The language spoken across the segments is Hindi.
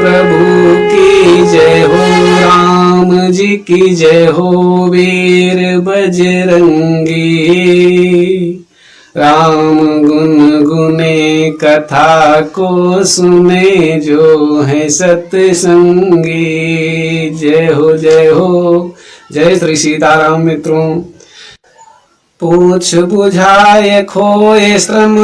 प्रभु की जय हो, राम जी की जय हो, वीर बजरंगी। राम गुन गुने कथा को सुने जो है सत्संगी। जय हो जय हो। जय श्री सीताराम। मित्रों, पूछ बुझाए खोए श्रम,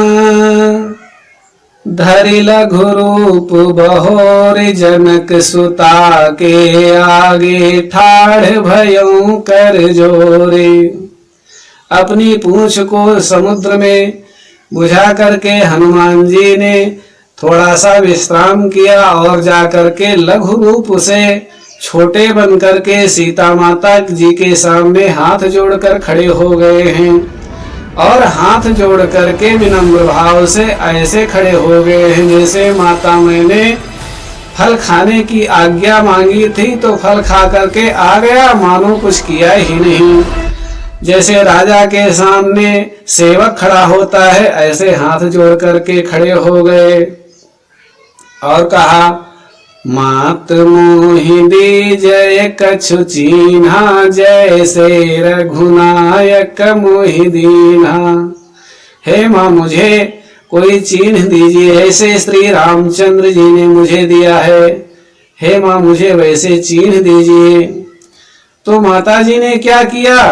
धरि लघु रूप बहोर जनक सुता के आगे ठाढ़ भयउ कर जोरे। अपनी पूंछ को समुद्र में बुझा करके हनुमान जी ने थोड़ा सा विश्राम किया और जाकर के लघु रूप से छोटे बन करके सीता माता जी के सामने हाथ जोड़कर खड़े हो गए हैं और हाथ जोड़ करके विनम्र भाव से ऐसे खड़े हो गए हैं जैसे माता मैंने फल खाने की आज्ञा मांगी थी तो फल खा करके आ गया, मानो कुछ किया ही नहीं। जैसे राजा के सामने सेवक खड़ा होता है ऐसे हाथ जोड़ करके खड़े हो गए और कहा, मात मोहि दीजय कछु चीन्हा, जैसे रघुनायक मोहि दीन्हा। हे माँ, मुझे कोई चिन्ह दीजिए, ऐसे श्री रामचंद्र जी ने मुझे दिया है। हे माँ, मुझे वैसे चिन्ह दीजिए। तो माता जी ने क्या किया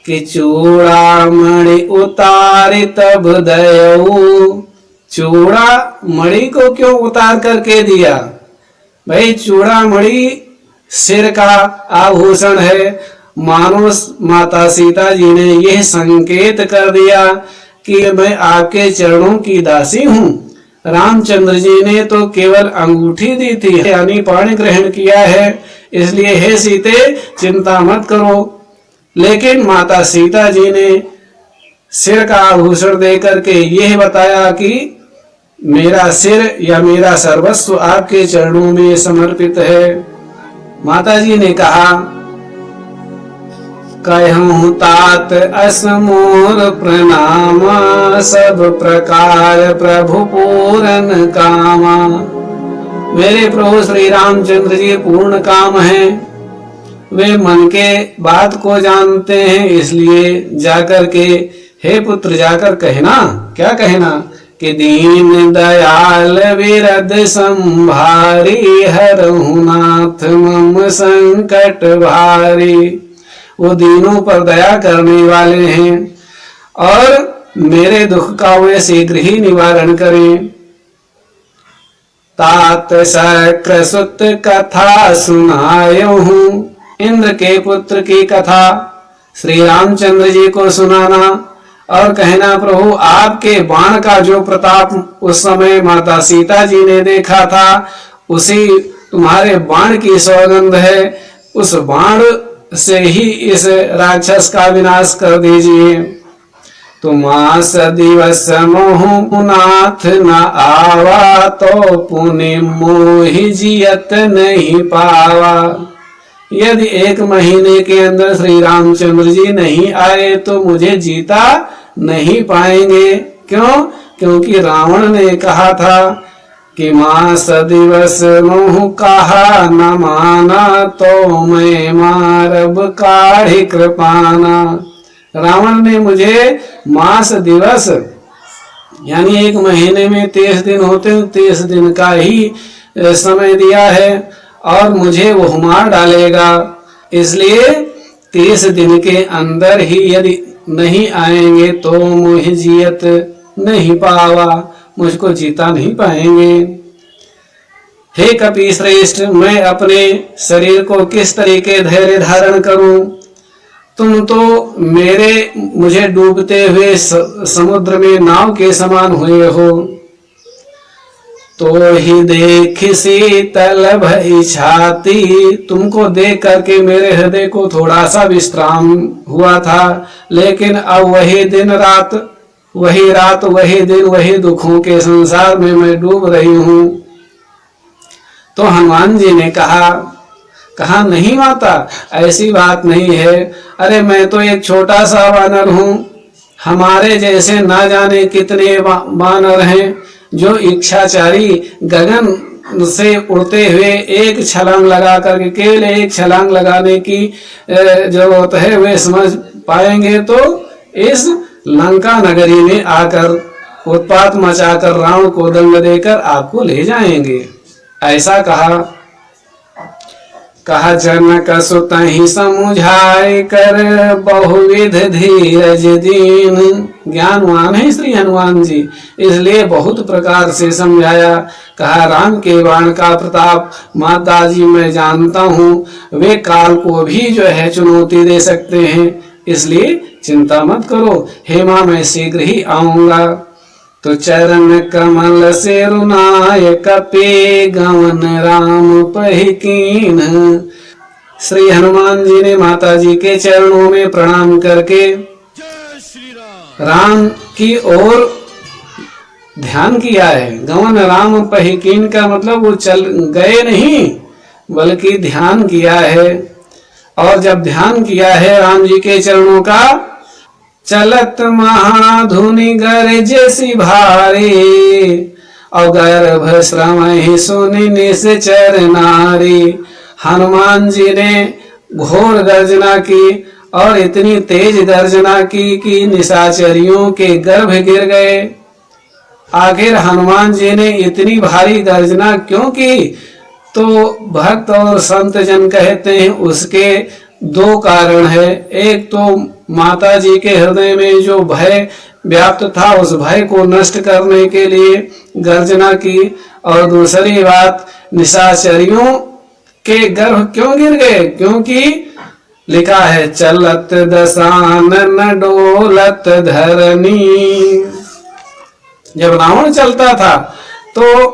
कि चूड़ामणि उतारी तब दयऊ। चूड़ा मणि को क्यों उतार करके दिया? भाई, चूड़ामणि सिर का आभूषण है। मानो माता सीता जी ने यह संकेत कर दिया कि मैं आपके चरणों की दासी हूँ। रामचंद्र जी ने तो केवल अंगूठी दी थी, यानी पाणी ग्रहण किया है, इसलिए हे सीते चिंता मत करो। लेकिन माता सीता जी ने सिर का आभूषण दे करके यह बताया कि मेरा सिर या मेरा सर्वस्व आपके चरणों में समर्पित है। माता जी ने कहा, कहूँ तात असमोर प्रणामा, सब प्रकार प्रभु पूरन कामा। मेरे प्रभु श्री रामचंद्र जी पूर्ण काम हैं, वे मन के बात को जानते हैं, इसलिए जाकर के हे पुत्र जाकर कहना, क्या कहना कि दीन दयाल विरद संभारी, हरहु नाथ मम संकट भारी। वो दीनों पर दया करने वाले हैं और मेरे दुख का वे शीघ्र ही निवारण करें। तात शक्र सुत कथा सुनायो हूँ। इंद्र के पुत्र की कथा श्री रामचंद्र जी को सुनाना और कहना, प्रभु आपके बाण का जो प्रताप उस समय माता सीता जी ने देखा था, उसी तुम्हारे बाण की सौगंध है। उस बाण से ही इस राक्षस का विनाश कर दीजिए। तुमास दिवस मोहु नाथ न आवा, तो पुनि मोहि जियत नहीं पावा। यदि 1 महीने के अंदर श्री रामचंद्र जी नहीं आए तो मुझे जीता नहीं पाएंगे। क्यों? क्योंकि रावण ने कहा था कि मास दिवस मोह कहा न माना, तो मैं मारब काढ़ी कृपाना। रावण ने मुझे मास दिवस यानी 1 महीने में 23 दिन होते हैं, 23 दिन का ही समय दिया है और मुझे वो मार डालेगा। इसलिए 30 दिन के अंदर ही यदि नहीं आएंगे तो मुझे जियत नहीं पावा, मुझको जीता नहीं पाएंगे। हे कपि श्रेष्ठ, मैं अपने शरीर को किस तरीके धैर्य धारण करूं? तुम तो मुझे डूबते हुए समुद्र में नाव के समान हुए हो। तो ही देख शीतल भई छाती, तुमको देख करके मेरे हृदय को थोड़ा सा विश्राम हुआ था, लेकिन अब वही दिन रात, वही रात, वही दिन, वही दुखों के संसार में मैं डूब रही हूँ। तो हनुमान जी ने कहा नहीं माता, ऐसी बात नहीं है। अरे मैं तो एक छोटा सा वानर हूँ, हमारे जैसे ना जाने कितने वानर हैं जो इच्छाचारी गगन से उड़ते हुए एक छलांग लगा करके, केवल एक छलांग लगाने की जरूरत है, वे समझ पाएंगे तो इस लंका नगरी में आकर उत्पात मचाकर रावण को दंड देकर आपको ले जाएंगे। ऐसा कहा जनक सुत ही समुझाए कर बहुविध धीरज दीन। ज्ञानवान है श्री हनुमान जी, इसलिए बहुत प्रकार से समझाया। कहा राम के बाण का प्रताप माता जी मैं जानता हूँ, वे काल को भी जो है चुनौती दे सकते हैं, इसलिए चिंता मत करो, हे माँ मैं शीघ्र ही आऊंगा। तो चरण कमल से रुनाय कपे गवन राम पहिकीन। श्री हनुमान जी ने माता जी के चरणों में प्रणाम करके राम की ओर ध्यान किया है। गवन राम पहिकीन का मतलब वो चल गए नहीं, बल्कि ध्यान किया है। और जब ध्यान किया है राम जी के चरणों का, चलत महाधुनि गरजसी भारी, और गर्भ श्रवहि सुनि निश्चर नारी। हनुमान जी ने घोर गर्जना की और इतनी तेज गर्जना की कि निशाचरियों के गर्भ गिर गए। आखिर हनुमान जी ने इतनी भारी गर्जना क्यों की? तो भक्त और संत जन कहते हैं उसके दो कारण है। एक तो माता जी के हृदय में जो भय व्याप्त था, उस भय को नष्ट करने के लिए गर्जना की, और दूसरी बात निशाचरियों के गर्भ क्यों गिर गए? क्योंकि लिखा है चलत दशानन डोलत धरनी। जब रावण चलता था तो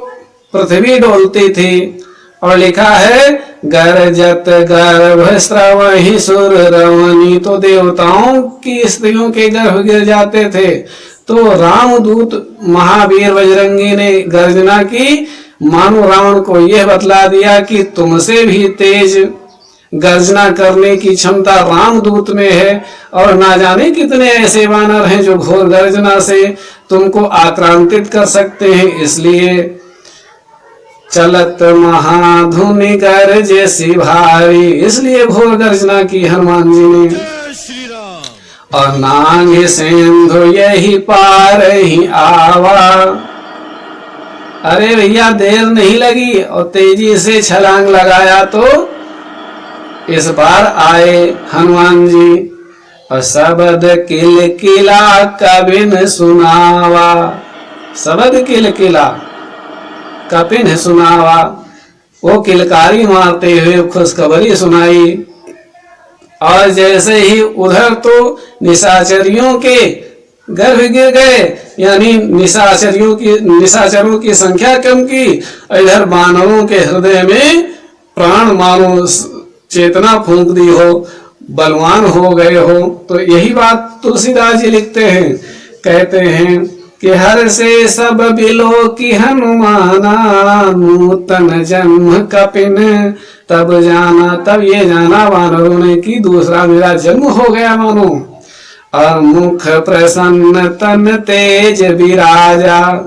पृथ्वी डोलती थी, और लिखा है गरजत गर्भ स्रवहि सुर रवनी, तो देवताओं की स्त्रियों के गर्भ गिर जाते थे। तो रामदूत महावीर बजरंगी ने गर्जना की, मानो रावण को यह बतला दिया कि तुमसे भी तेज गर्जना करने की क्षमता रामदूत में है, और ना जाने कितने ऐसे वानर हैं जो घोर गर्जना से तुमको आक्रांतित कर सकते हैं। इसलिए चलत महाधुनि गरजसी भारी, इसलिए घोर गर्जना की हनुमान जी ने। और नांगे सिंधु यही पार ही आवा। अरे भैया देर नहीं लगी और तेजी से छलांग लगाया तो इस बार आए हनुमान जी। और शब्द किल किला कबिन सुनावा, शब्द किल किला कपिन सुनावा, वो किलकारी मारते हुए खुशखबरी सुनाई। और जैसे ही उधर तो निशाचरियों के गर्भ गिर गए, यानी निशाचरों की संख्या कम की, इधर बानरों के हृदय में प्राण मानो चेतना फूंक दी हो, बलवान हो गए हो। तो यही बात तुलसीदास जी लिखते हैं, कहते हैं कि हर से सब बिलो की हनुमाना, नूतन जन्म कपिन तब ये जाना वानरों ने कि दूसरा मेरा जन्म हो गया मानो। और मुख प्रसन्न तन तेज विराजा,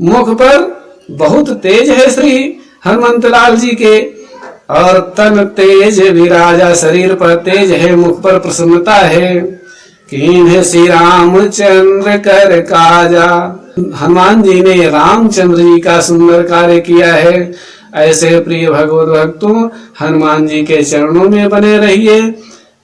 मुख पर बहुत तेज है श्री हनुमंत लाल जी के, और तन तेज विराजा, शरीर पर तेज है, मुख पर प्रसन्नता है। कीन्ह श्री रामचंद्र कर काजा, हनुमान जी ने रामचंद्र जी का सुंदर कार्य किया है। ऐसे प्रिय भगवत भक्तों, हनुमान जी के चरणों में बने रहिए।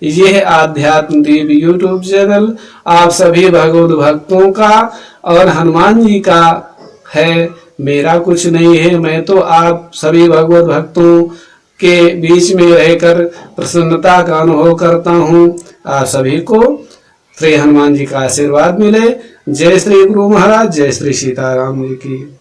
यह आध्यात्म दीप यूट्यूब चैनल आप सभी भगवत भक्तों का और हनुमान जी का है, मेरा कुछ नहीं है। मैं तो आप सभी भगवत भक्तों के बीच में रहकर प्रसन्नता का अनुभव करता हूँ। आप सभी को श्री हनुमान जी का आशीर्वाद मिले। जय श्री गुरु महाराज, जय श्री सीताराम जी की।